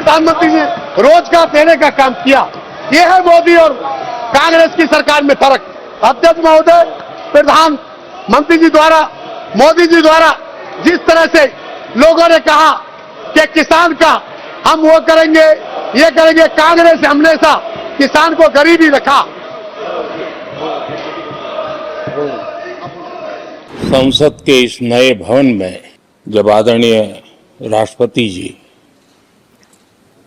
प्रधानमंत्री ने रोजगार देने का काम किया। ये है मोदी और कांग्रेस की सरकार में फर्क। अध्यक्ष महोदय, प्रधानमंत्री जी द्वारा, मोदी जी द्वारा जिस तरह से लोगों ने कहा कि किसान का हम वो करेंगे, ये करेंगे, कांग्रेस हमेशा किसान को गरीब ही रखा। संसद के इस नए भवन में जब आदरणीय राष्ट्रपति जी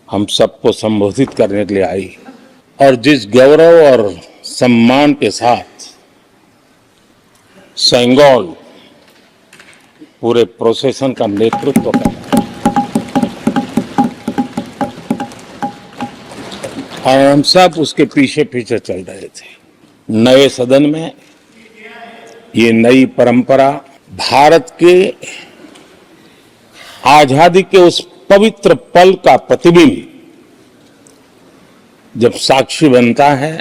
हम सबको संबोधित करने के लिए आई और जिस गौरव और सम्मान के साथ सेंगोल पूरे प्रोसेसन का नेतृत्व कर और हम सब उसके पीछे पीछे चल रहे थे। नए सदन में ये नई परंपरा भारत के आजादी के उस पवित्र पल का प्रतिबिंब जब साक्षी बनता है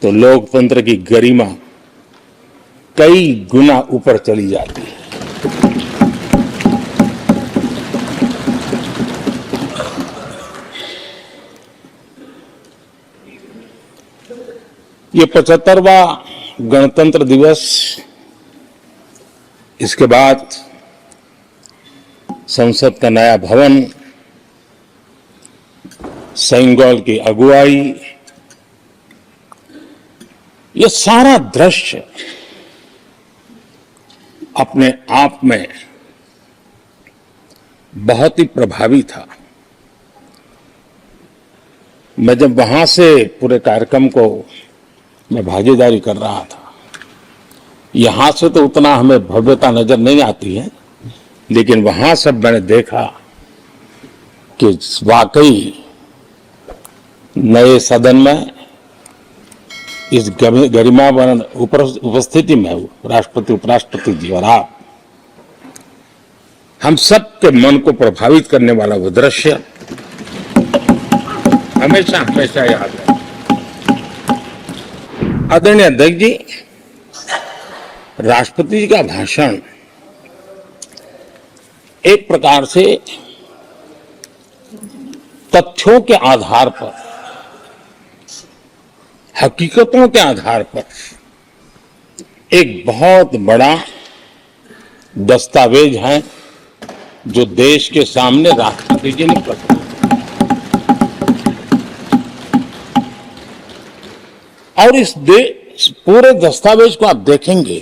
तो लोकतंत्र की गरिमा कई गुना ऊपर चली जाती है। ये 75वां गणतंत्र दिवस, इसके बाद संसद का नया भवन, सेंगोल की अगुवाई, ये सारा दृश्य अपने आप में बहुत ही प्रभावी था। मैं जब वहां से पूरे कार्यक्रम को मैं भागीदारी कर रहा था, यहां से तो उतना हमें भव्यता नजर नहीं आती है, लेकिन वहां सब मैंने देखा कि वाकई नए सदन में इस गरिमावान उपस्थिति में राष्ट्रपति, उपराष्ट्रपति जी और आप, हम सब के मन को प्रभावित करने वाला वो दृश्य हमेशा हमेशा याद है। आदरणीय अध्यक्ष जी, राष्ट्रपति जी का भाषण एक प्रकार से तथ्यों के आधार पर, हकीकतों के आधार पर एक बहुत बड़ा दस्तावेज है जो देश के सामने राष्ट्रपति जी ने प्रस्तुत किया। और इस पूरे दस्तावेज को आप देखेंगे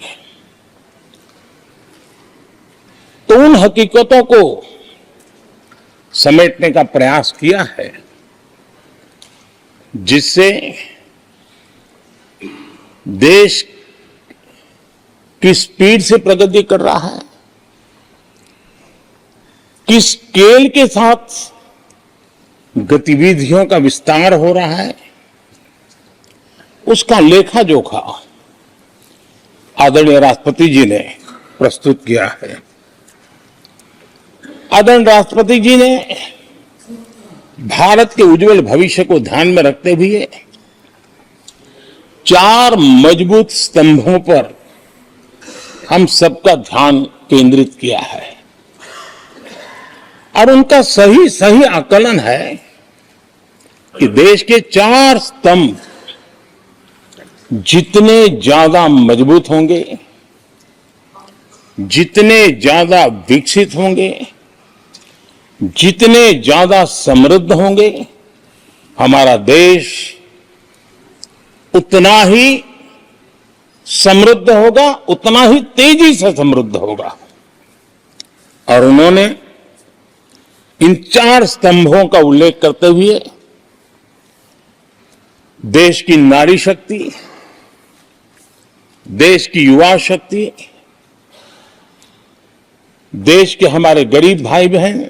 तो उन हकीकतों को समेटने का प्रयास किया है जिससे देश किस स्पीड से प्रगति कर रहा है, किस स्केल के साथ गतिविधियों का विस्तार हो रहा है, उसका लेखा जोखा आदरणीय राष्ट्रपति जी ने प्रस्तुत किया है। आदरणीय राष्ट्रपति जी ने भारत के उज्जवल भविष्य को ध्यान में रखते हुए 4 मजबूत स्तंभों पर हम सबका ध्यान केंद्रित किया है और उनका सही सही आकलन है कि देश के 4 स्तंभ जितने ज्यादा मजबूत होंगे, जितने ज्यादा विकसित होंगे, जितने ज्यादा समृद्ध होंगे, हमारा देश उतना ही समृद्ध होगा, उतना ही तेजी से समृद्ध होगा। और उन्होंने इन 4 स्तंभों का उल्लेख करते हुए देश की नारी शक्ति, देश की युवा शक्ति, देश के हमारे गरीब भाई बहन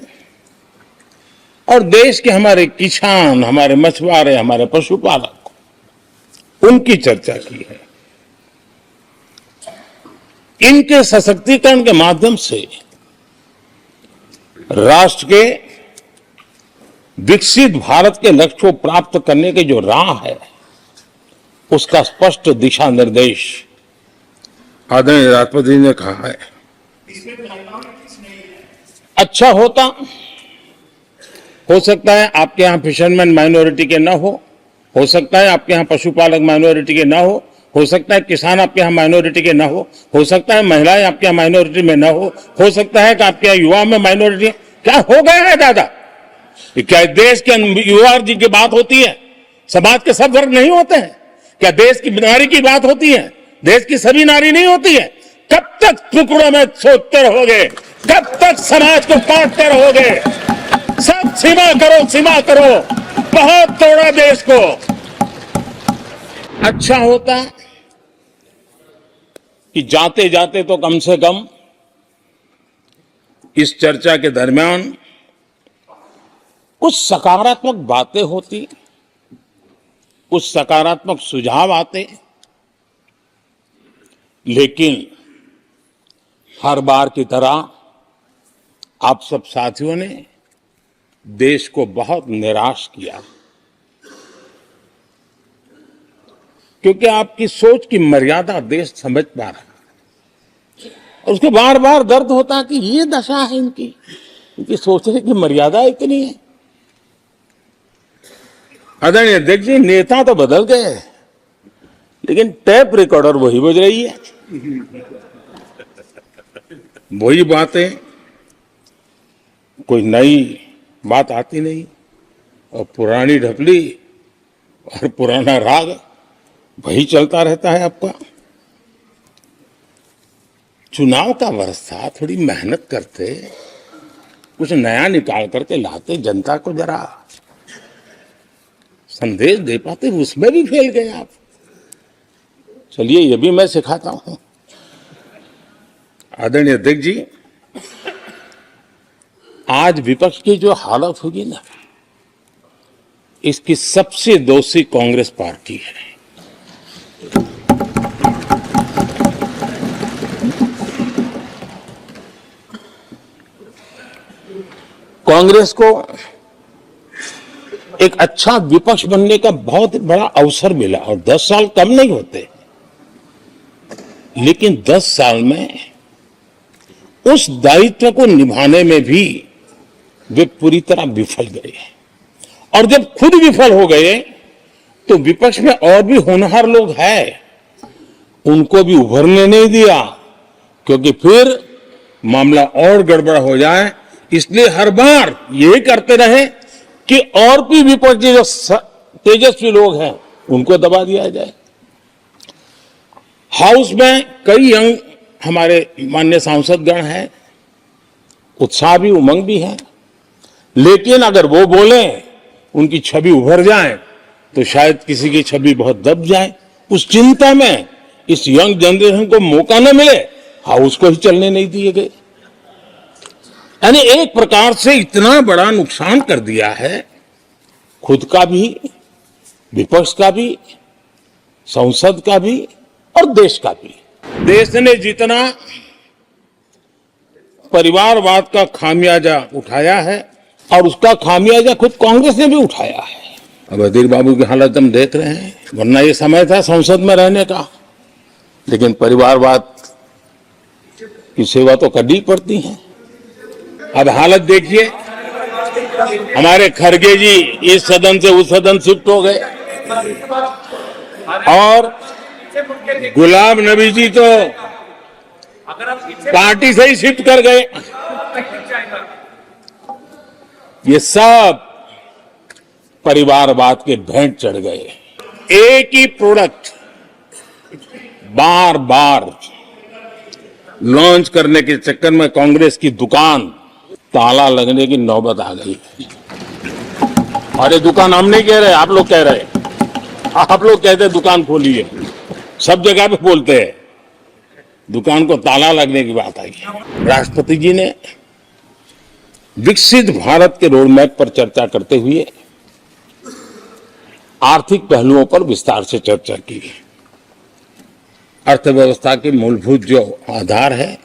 और देश के हमारे किसान, हमारे मछुआरे, हमारे पशुपालक, उनकी चर्चा की है। इनके सशक्तिकरण के माध्यम से राष्ट्र के विकसित भारत के लक्ष्य को प्राप्त करने की जो राह है, उसका स्पष्ट दिशा निर्देश आदरणीय राष्ट्रपति जी ने कहा है। अच्छा होता हो सकता है आपके यहाँ फिशरमैन माइनॉरिटी के ना हो सकता है आपके यहाँ पशुपालक माइनॉरिटी के ना हो सकता है किसान आपके यहाँ माइनॉरिटी के ना हो सकता है महिलाएं आपके यहाँ माइनॉरिटी में ना हो सकता है कि आपके यहाँ युवा में माइनॉरिटी। क्या हो गया है दादा? क्या देश के युवा जी की बात होती है? समाज के सब वर्ग नहीं होते हैं? क्या देश की नारी की बात होती है? देश की सभी नारी नहीं होती है? कब तक टुकड़ों में सोचते रहोगे? कब तक समाज को काटते रहोगे? सब सीमा करो, सीमा करो। बहुत तोड़ा देश को। अच्छा होता कि जाते जाते तो कम से कम इस चर्चा के दरमियान कुछ सकारात्मक बातें होती, कुछ सकारात्मक सुझाव आते, लेकिन हर बार की तरह आप सब साथियों ने देश को बहुत निराश किया, क्योंकि आपकी सोच की मर्यादा देश समझ पा रहा है और उसको बार बार दर्द होता है कि ये दशा है इनकी सोचने की मर्यादा इतनी है। आदरणीय अध्यक्ष जी, नेता तो बदल गए लेकिन टेप रिकॉर्डर वही बज रही है, वही बातें, कोई नई बात आती नहीं और पुरानी ढपली और पुराना राग वही चलता रहता है आपका। चुनाव का वर्ष था, थोड़ी मेहनत करते, कुछ नया निकाल करके लाते, जनता को जरा संदेश दे पाते, उसमें भी फेल गए आप। चलिए ये भी मैं सिखाता हूं। आदरणीय अध्यक्ष जी, आज विपक्ष की जो हालत होगी ना, इसकी सबसे दोषी कांग्रेस पार्टी है। कांग्रेस को एक अच्छा विपक्ष बनने का बहुत बड़ा अवसर मिला और 10 साल कम नहीं होते, लेकिन 10 साल में उस दायित्व को निभाने में भी वे पूरी तरह विफल गए। और जब खुद विफल हो गए तो विपक्ष में और भी होनहार लोग हैं, उनको भी उभरने नहीं दिया, क्योंकि फिर मामला और गड़बड़ हो जाए। इसलिए हर बार यही करते रहे कि और भी विपक्षी जो तेजस्वी लोग हैं उनको दबा दिया जाए। हाउस में कई यंग हमारे माननीय सांसदगण हैं, उत्साह भी उमंग भी है, लेकिन अगर वो बोले, उनकी छवि उभर जाए तो शायद किसी की छवि बहुत दब जाए। उस चिंता में इस यंग जनरेशन को मौका न मिले, हाउस को ही चलने नहीं दिए गए। यानी एक प्रकार से इतना बड़ा नुकसान कर दिया है, खुद का भी, विपक्ष का भी, संसद का भी और देश का भी। देश ने जितना परिवारवाद का खामियाजा उठाया है और उसका खामियाजा खुद कांग्रेस ने भी उठाया है। अब अधीर बाबू की हालत हम देख रहे हैं, वरना ये समय था संसद में रहने का, लेकिन परिवारवाद की सेवा तो करनी पड़ती है। अब हालत देखिए, हमारे खरगे जी इस सदन से उस सदन शिफ्ट हो गए और गुलाम नबी जी तो पार्टी से ही शिफ्ट कर गए। ये सब परिवारवाद के भेंट चढ़ गए। एक ही प्रोडक्ट बार बार लॉन्च करने के चक्कर में कांग्रेस की दुकान ताला लगने की नौबत आ गई। और ये दुकान हम नहीं कह रहे, आप लोग कह रहे, आप लोग कहते दुकान खोलिए, सब जगह पे बोलते हैं, दुकान को ताला लगने की बात आई। राष्ट्रपति जी ने विकसित भारत के रोडमैप पर चर्चा करते हुए आर्थिक पहलुओं पर विस्तार से चर्चा की। अर्थव्यवस्था के मूलभूत जो आधार है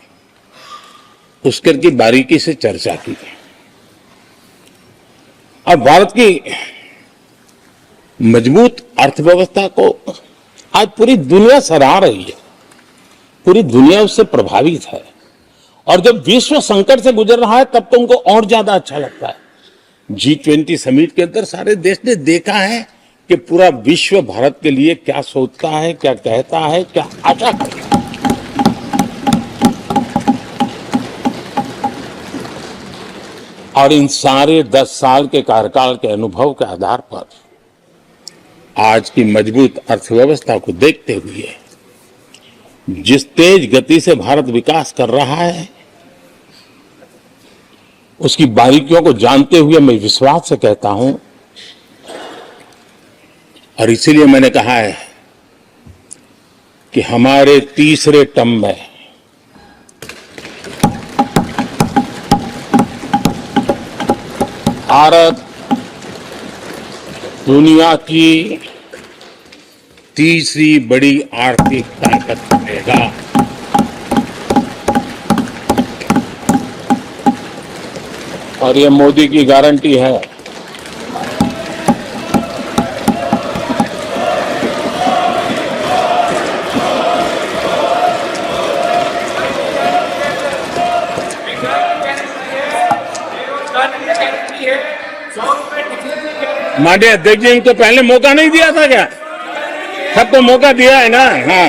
उसके की बारीकी से चर्चा की और भारत की मजबूत अर्थव्यवस्था को आज पूरी दुनिया सराह रही है, पूरी दुनिया उससे प्रभावित है। और जब विश्व संकट से गुजर रहा है तब तो उनको और ज्यादा अच्छा लगता है G20 समिट के अंदर सारे देश ने देखा है कि पूरा विश्व भारत के लिए क्या सोचता है, क्या कहता है, क्या आशा करता है। और इन सारे 10 साल के कार्यकाल के अनुभव के आधार पर आज की मजबूत अर्थव्यवस्था को देखते हुए जिस तेज गति से भारत विकास कर रहा है, उसकी बारीकियों को जानते हुए मैं विश्वास से कहता हूं, और इसीलिए मैंने कहा है कि हमारे तीसरे टर्म में भारत दुनिया की तीसरी बड़ी आर्थिक ताकत बनेगा। और ये मोदी की गारंटी है। माननीय अध्यक्ष जी को पहले मौका नहीं दिया था क्या? सबको मौका दिया है ना? हाँ,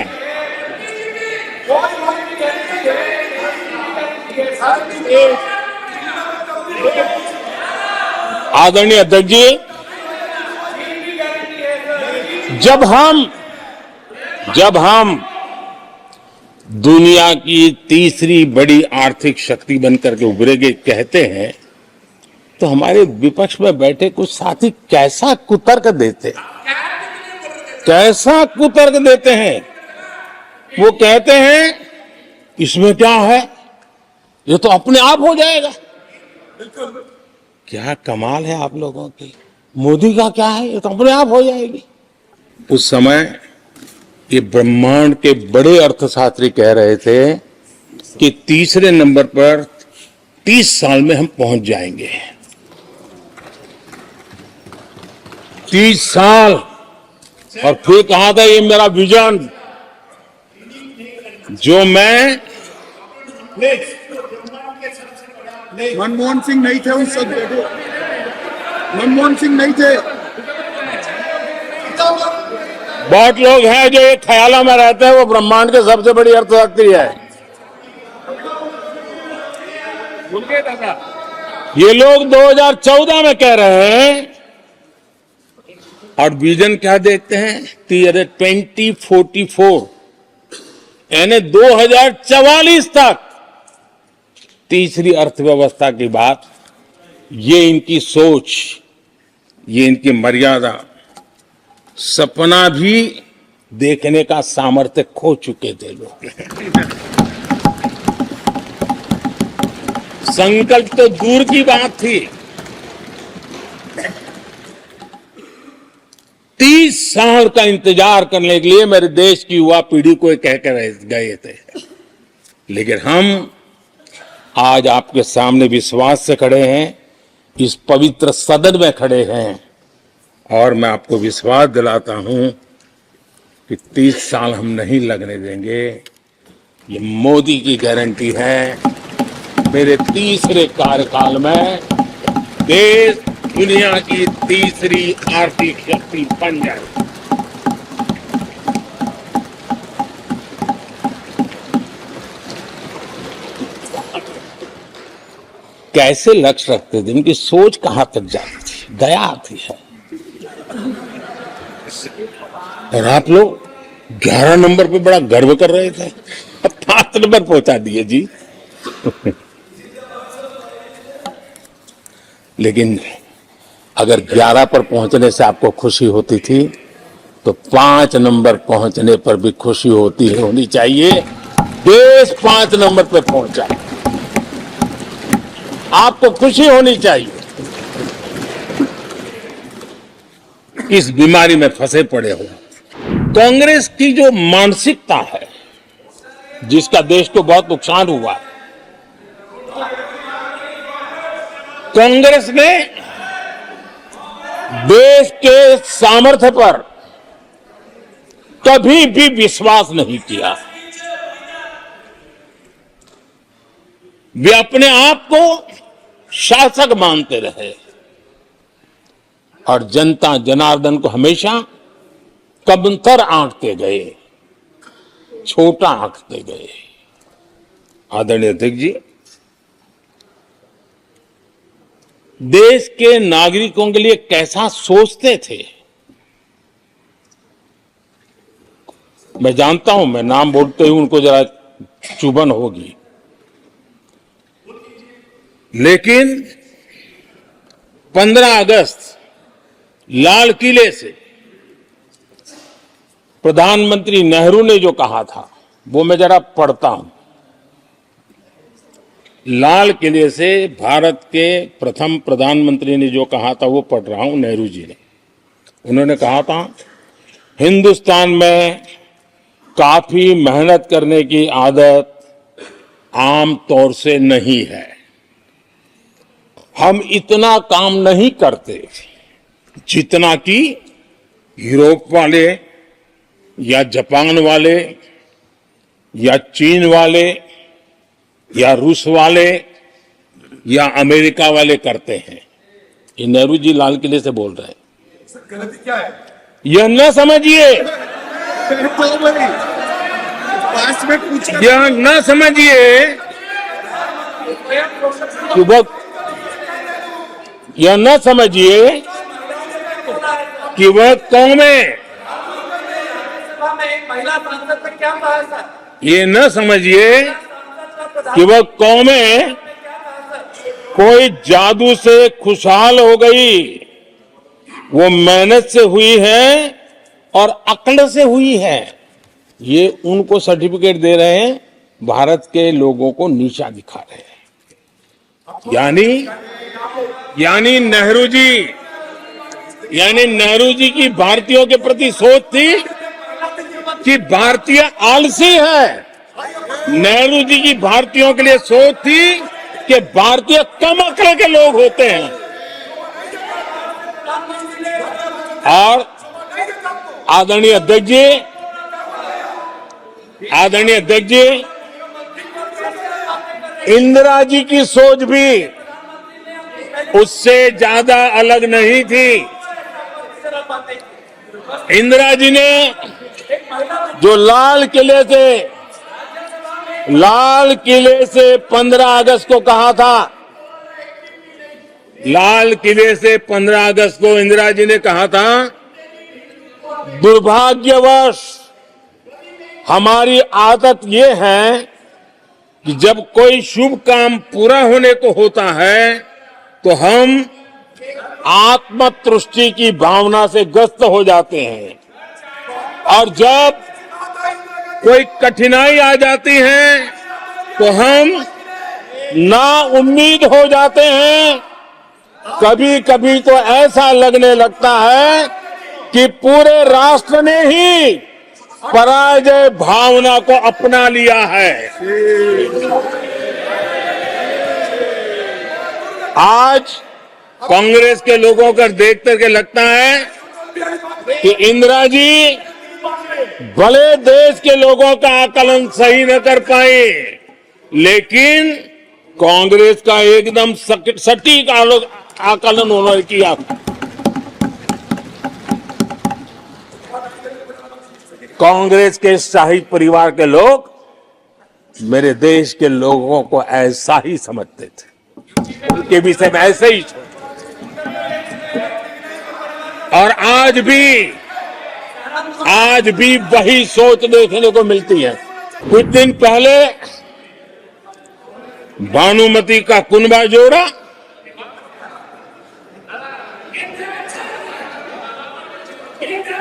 आदरणीय अध्यक्ष जी, जब हम दुनिया की तीसरी बड़ी आर्थिक शक्ति बनकर के उभरेंगे कहते हैं, तो हमारे विपक्ष में बैठे कुछ साथी कैसा कुतर्क देते हैं। वो कहते हैं इसमें क्या है, ये तो अपने आप हो जाएगा। क्या कमाल है आप लोगों की। मोदी का क्या है, ये तो अपने आप हो जाएगी। उस समय ये ब्रह्मांड के बड़े अर्थशास्त्री कह रहे थे कि तीसरे नंबर पर 30 साल में हम पहुंच जाएंगे। 30 साल। और फिर कहा था ये मेरा विजन, जो मैं मनमोहन सिंह नहीं थे उस वक्त, मनमोहन सिंह नहीं थे। बहुत लोग हैं जो एक ख्यालों में रहते हैं वो ब्रह्मांड के सबसे बड़ी अर्थशास्त्री है। ये लोग 2014 में कह रहे हैं और विजन क्या देखते हैं 2044, यानी 2044 तक तीसरी अर्थव्यवस्था की बात। ये इनकी सोच, ये इनकी मर्यादा, सपना भी देखने का सामर्थ्य खो चुके थे लोग। संकल्प तो दूर की बात थी। 30 साल का इंतजार करने के लिए मेरे देश की युवा पीढ़ी को कह कर गए थे, लेकिन हम आज आपके सामने विश्वास से खड़े हैं, इस पवित्र सदन में खड़े हैं, और मैं आपको विश्वास दिलाता हूं कि 30 साल हम नहीं लगने देंगे। ये मोदी की गारंटी है। मेरे तीसरे कार्यकाल में देश दुनिया की तीसरी आर्थिक शक्ति बन जाए। कैसे लक्ष्य रखते थे, उनकी सोच कहां तक जाती थी, दया आती है। और आप लोग 11 नंबर पे बड़ा गर्व कर रहे थे, अब 5 नंबर पहुंचा दिए जी। लेकिन अगर 11 पर पहुंचने से आपको खुशी होती थी, तो 5 नंबर पहुंचने पर भी खुशी होनी चाहिए। देश 5 नंबर पर पहुंचा, आपको खुशी होनी चाहिए। इस बीमारी में फंसे पड़े हो। कांग्रेस की जो मानसिकता है, जिसका देश को बहुत नुकसान हुआ, कांग्रेस ने देश के सामर्थ्य पर कभी भी विश्वास नहीं किया। वे अपने आप को शासक मानते रहे, और जनता जनार्दन को हमेशा कमतर आंकते गए, छोटा आंकते गए। आदरणीय अध्यक्ष जी, देश के नागरिकों के लिए कैसा सोचते थे, मैं जानता हूं, मैं नाम बोलते ही उनको जरा चुभन होगी, लेकिन 15 अगस्त लाल किले से प्रधानमंत्री नेहरू ने जो कहा था वो मैं जरा पढ़ता हूं। लाल किले से भारत के प्रथम प्रधानमंत्री ने जो कहा था वो पढ़ रहा हूं, नेहरू जी ने। उन्होंने कहा था, हिंदुस्तान में काफी मेहनत करने की आदत आम तौर से नहीं है। हम इतना काम नहीं करते जितना कि यूरोप वाले या जापान वाले या चीन वाले या रूस वाले या अमेरिका वाले करते हैं। ये नेहरू जी लाल किले से बोल रहे हैं। गलती क्या है? यह न समझिए, पास में पूछ यह न समझिए कि वह, यह न समझिए कि वह कौमें, ये न समझिए कि वह कौमें कोई जादू से खुशहाल हो गई। वो मेहनत से हुई है और अक्ल से हुई है। ये उनको सर्टिफिकेट दे रहे हैं, भारत के लोगों को नीचा दिखा रहे हैं। यानी नेहरू जी की भारतीयों के प्रति सोच थी कि भारतीय आलसी है। नेहरू जी की भारतीयों के लिए सोच थी कि भारतीय कम अक्ल के लोग होते हैं। और आदरणीय अध्यक्ष जी, इंदिरा जी की सोच भी उससे ज्यादा अलग नहीं थी। इंदिरा जी ने जो लाल किले से 15 अगस्त को कहा था, लाल किले से 15 अगस्त को इंदिरा जी ने कहा था, दुर्भाग्यवश हमारी आदत ये है कि जब कोई शुभ काम पूरा होने को होता है तो हम आत्मतुष्टि की भावना से ग्रस्त हो जाते हैं, और जब कोई कठिनाई आ जाती है तो हम ना उम्मीद हो जाते हैं। कभी कभी तो ऐसा लगने लगता है कि पूरे राष्ट्र ने ही पराजय भावना को अपना लिया है। आज कांग्रेस के लोगों को देख करके लगता है कि इंदिरा जी भले देश के लोगों का आकलन सही न कर पाए, लेकिन कांग्रेस का एकदम सटीक आकलन उन्होंने किया। कांग्रेस के शाही परिवार के लोग मेरे देश के लोगों को ऐसा ही समझते थे, उनके विषय में ऐसे ही सोचते। और आज भी वही सोच देखने को मिलती है। कुछ दिन पहले भानुमति का कुनबा जोड़ा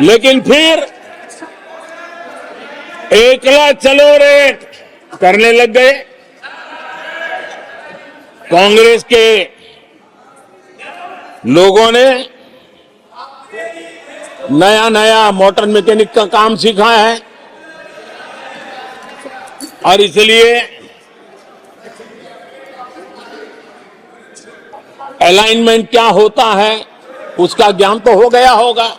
लेकिन फिर एकला चलो रे करने लग गए। कांग्रेस के लोगों ने नया मोटर मैकेनिक का काम सीखा है, और इसलिए अलाइनमेंट क्या होता है उसका ज्ञान तो हो गया होगा,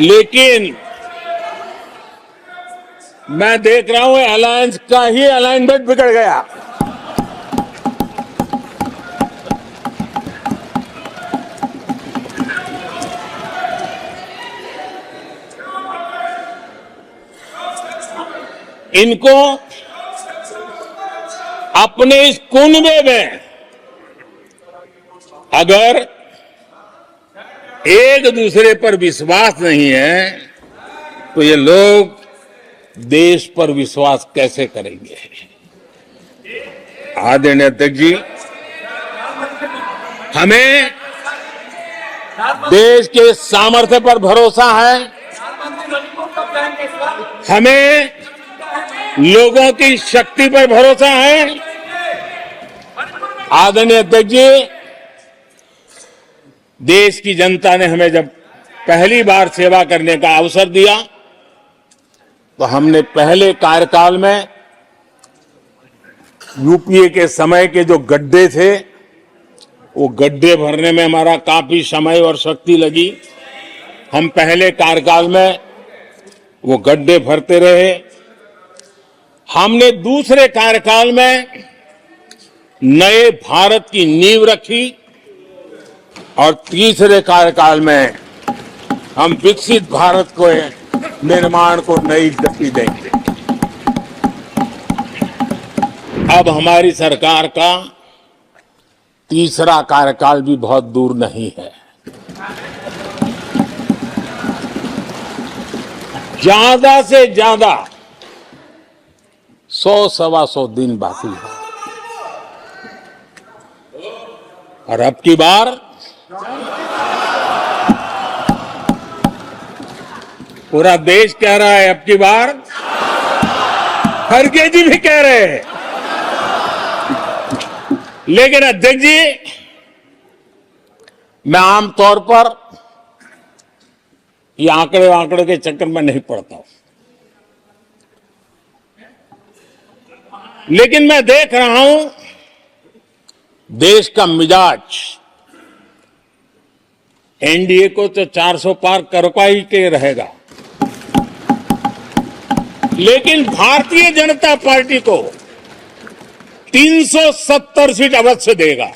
लेकिन मैं देख रहा हूं अलायंस का ही अलाइनमेंट बिगड़ गया। इनको अपने इस कुनबे में अगर एक दूसरे पर विश्वास नहीं है तो ये लोग देश पर विश्वास कैसे करेंगे। आदरणीय अध्यक्ष जी, हमें देश के सामर्थ्य पर भरोसा है, हमें लोगों की शक्ति पर भरोसा है। आदरणीय अध्यक्ष जी, देश की जनता ने हमें जब पहली बार सेवा करने का अवसर दिया तो हमने पहले कार्यकाल में यूपीए के समय के जो गड्ढे थे वो गड्ढे भरने में हमारा काफी समय और शक्ति लगी। हम पहले कार्यकाल में वो गड्ढे भरते रहे। हमने दूसरे कार्यकाल में नए भारत की नींव रखी और तीसरे कार्यकाल में हम विकसित भारत को निर्माण को नई गति देंगे। अब हमारी सरकार का तीसरा कार्यकाल भी बहुत दूर नहीं है। ज्यादा से ज्यादा 100-125 दिन बाकी है और अब की बार पूरा देश कह रहा है, अब की बार खड़गे जी भी कह रहे हैं। लेकिन अध्यक्ष जी, मैं आमतौर पर ये आंकड़े के चक्कर में नहीं पड़ता हूं, लेकिन मैं देख रहा हूं देश का मिजाज एनडीए को तो 400 पार करवा ही के रहेगा, लेकिन भारतीय जनता पार्टी को 370 सीट अवश्य देगा।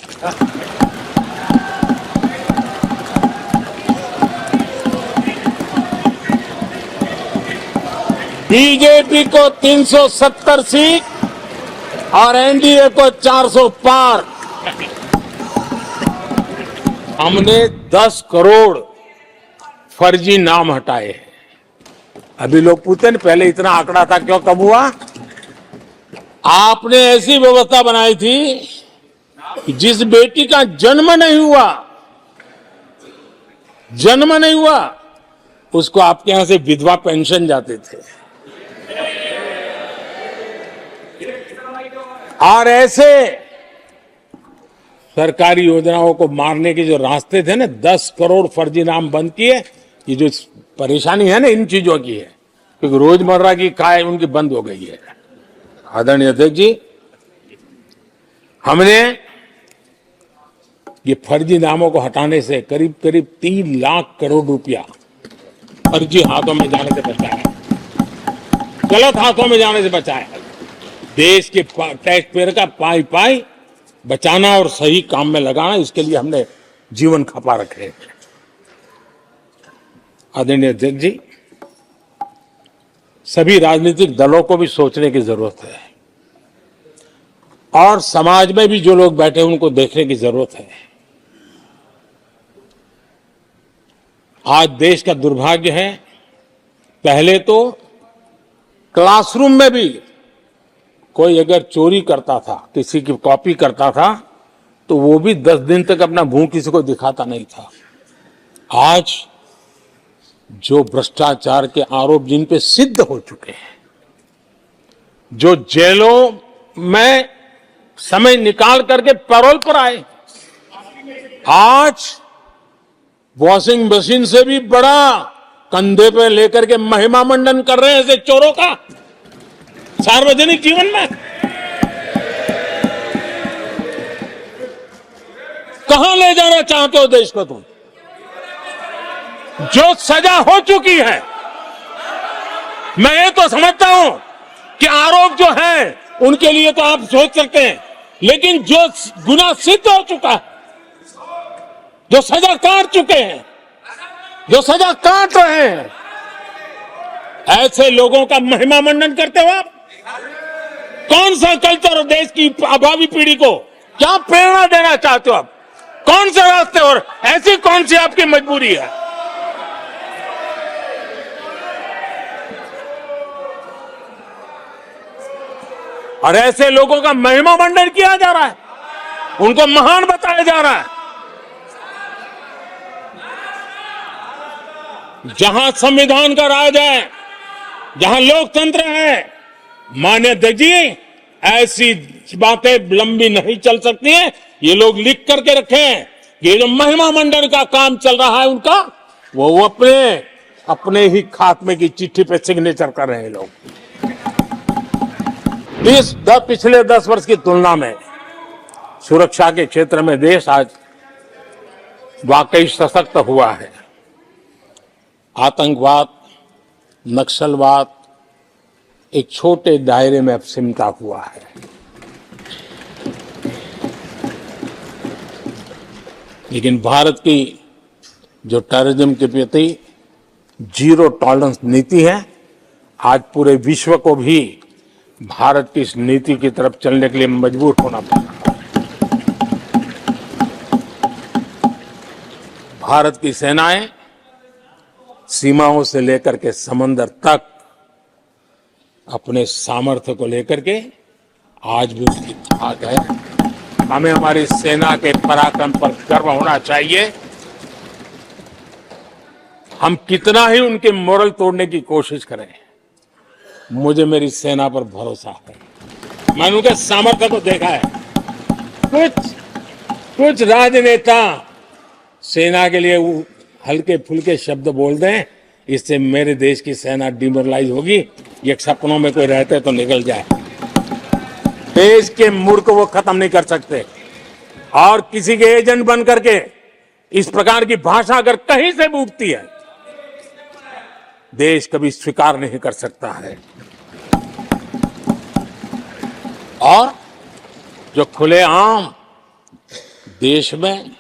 बीजेपी को 370 सीट और एनडीए को 400 पार। हमने 10 करोड़ फर्जी नाम हटाए हैं। अभी लोग पूछते हैं पहले इतना आंकड़ा था, क्यों कम हुआ? आपने ऐसी व्यवस्था बनाई थी कि जिस बेटी का जन्म नहीं हुआ उसको आपके यहां से विधवा पेंशन जाते थे। और ऐसे सरकारी योजनाओं को मारने के जो रास्ते थे ना, 10 करोड़ फर्जी नाम बंद किए। ये जो परेशानी है ना इन चीजों की है, क्योंकि रोजमर्रा की काय उनकी बंद हो गई है। आदरणीय अध्यक्ष जी, हमने ये फर्जी नामों को हटाने से करीब करीब 3 लाख करोड़ रुपया फर्जी हाथों में जाने से बचाया, गलत हाथों में जाने से बचाया। देश के टैक्स पेयर का पाई बचाना और सही काम में लगाना, इसके लिए हमने जीवन खपा रखे। आदरणीय अध्यक्ष जी, सभी राजनीतिक दलों को भी सोचने की जरूरत है और समाज में भी जो लोग बैठे हैं उनको देखने की जरूरत है। आज देश का दुर्भाग्य है, पहले तो क्लासरूम में भी कोई अगर चोरी करता था, किसी की कॉपी करता था, तो वो भी 10 दिन तक अपना मुंह किसी को दिखाता नहीं था। आज जो भ्रष्टाचार के आरोप जिन पे सिद्ध हो चुके हैं, जो जेलों में समय निकाल करके पैरोल पर आए, आज वॉशिंग मशीन से भी बड़ा कंधे पे लेकर के महिमा मंडन कर रहे हैं ऐसे चोरों का सार्वजनिक जीवन में। कहां ले जाना चाहते हो देश को तुम? जो सजा हो चुकी है, मैं ये तो समझता हूं कि आरोप जो है उनके लिए तो आप सोच सकते हैं, लेकिन जो गुनाह सिद्ध हो चुका है, जो सजा काट चुके हैं, जो सजा काट रहे हैं, ऐसे लोगों का महिमा मंडन करते हो आप। कौन सा कल्चर और देश की भावी पीढ़ी को क्या प्रेरणा देना चाहते हो आप? कौन से रास्ते और ऐसी कौन सी आपकी मजबूरी है? और ऐसे लोगों का महिमा मंडन किया जा रहा है, उनको महान बताया जा रहा है। जहां संविधान का राज है, जहां लोकतंत्र है, माननीय अध्यक्ष जी, ऐसी बातें लंबी नहीं चल सकती हैं। ये लोग लिख करके रखें, ये जो महिमा मंडन का काम चल रहा है उनका, वो अपने ही खात्मे की चिट्ठी पे सिग्नेचर कर रहे हैं लोग। पिछले 10 वर्ष की तुलना में सुरक्षा के क्षेत्र में देश आज वाकई सशक्त हुआ है। आतंकवाद, नक्सलवाद एक छोटे दायरे में अब सिमटा हुआ है। लेकिन भारत की जो टेररिज्म के प्रति जीरो टॉलरेंस नीति है, आज पूरे विश्व को भी भारत की इस नीति की तरफ चलने के लिए मजबूर होना पड़ा। भारत की सेनाएं सीमाओं से लेकर के समंदर तक अपने सामर्थ्य को लेकर के आज भी उसकी ताक है। हमें हमारी सेना के पराक्रम पर गर्व होना चाहिए। हम कितना ही उनके मोरल तोड़ने की कोशिश करें, मुझे मेरी सेना पर भरोसा है। मैंने उनके सामर्थ्य को देखा है। कुछ राजनेता सेना के लिए हल्के फुल्के शब्द बोल दें, इससे मेरे देश की सेना डिमोरलाइज होगी, ये सपनों में कोई रहते तो निकल जाए। देश के मूर्ख वो खत्म नहीं कर सकते। और किसी के एजेंट बन करके इस प्रकार की भाषा अगर कहीं से भी उठती है, देश कभी स्वीकार नहीं कर सकता है। और जो खुलेआम देश में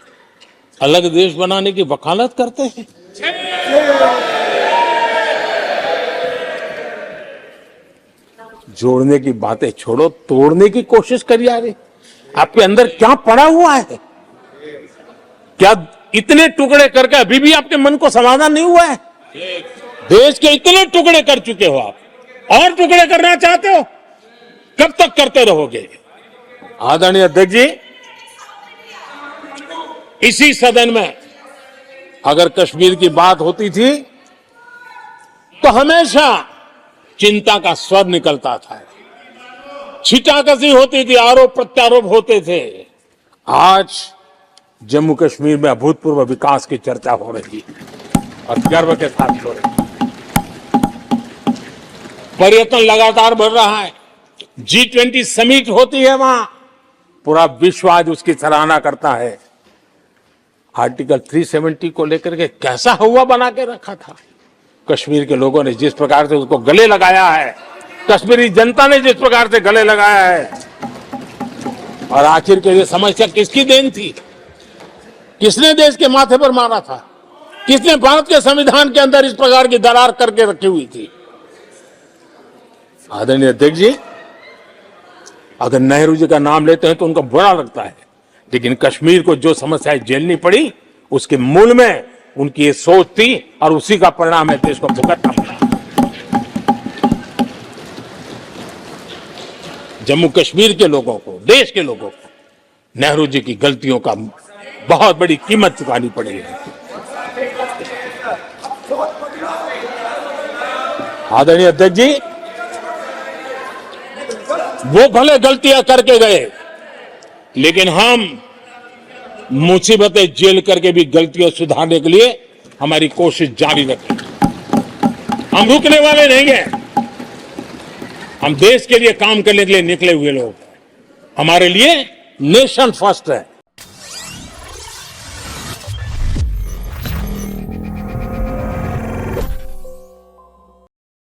अलग देश बनाने की वकालत करते हैं, जोड़ने की बातें छोड़ो, तोड़ने की कोशिश करी जा रही। आपके अंदर क्या पड़ा हुआ है? क्या इतने टुकड़े करके अभी भी आपके मन को समाधान नहीं हुआ है? देश के इतने टुकड़े कर चुके हो आप, और टुकड़े करना चाहते हो? कब तक करते रहोगे? आदरणीय अध्यक्ष जी, इसी सदन में अगर कश्मीर की बात होती थी तो हमेशा चिंता का स्वर निकलता था, छिटाकशी होती थी, आरोप प्रत्यारोप होते थे। आज जम्मू कश्मीर में अभूतपूर्व विकास की चर्चा हो रही है और गर्व के साथ हो रही है। पर्यटन लगातार बढ़ रहा है। G20 समिट होती है वहां, पूरा विश्व आज उसकी सराहना करता है। आर्टिकल 370 को लेकर के कैसा हुआ बना के रखा था। कश्मीर के लोगों ने जिस प्रकार से उसको गले लगाया है, कश्मीरी जनता ने जिस प्रकार से गले लगाया है, और आखिर के ये समस्या किसकी देन थी? किसने देश के माथे पर मारा था? किसने भारत के संविधान के अंदर इस प्रकार की दरार करके रखी हुई थी? आदरणीय अध्यक्ष जी, अगर नेहरू जी का नाम लेते हैं तो उनको बुरा लगता है, लेकिन कश्मीर को जो समस्याएं झेलनी पड़ी उसके मूल में उनकी ये सोच थी और उसी का परिणाम है देश को भुगतना पड़ा। जम्मू कश्मीर के लोगों को, देश के लोगों को नेहरू जी की गलतियों का बहुत बड़ी कीमत चुकानी पड़ी है। आदरणीय अध्यक्ष जी, वो भले गलतियां करके गए, लेकिन हम मुसीबतें झेल करके भी गलतियां सुधारने के लिए हमारी कोशिश जारी रखें। हम रुकने वाले नहीं हैं। हम देश के लिए काम करने के लिए निकले हुए लोग हैं। हमारे लिए नेशन फर्स्ट है।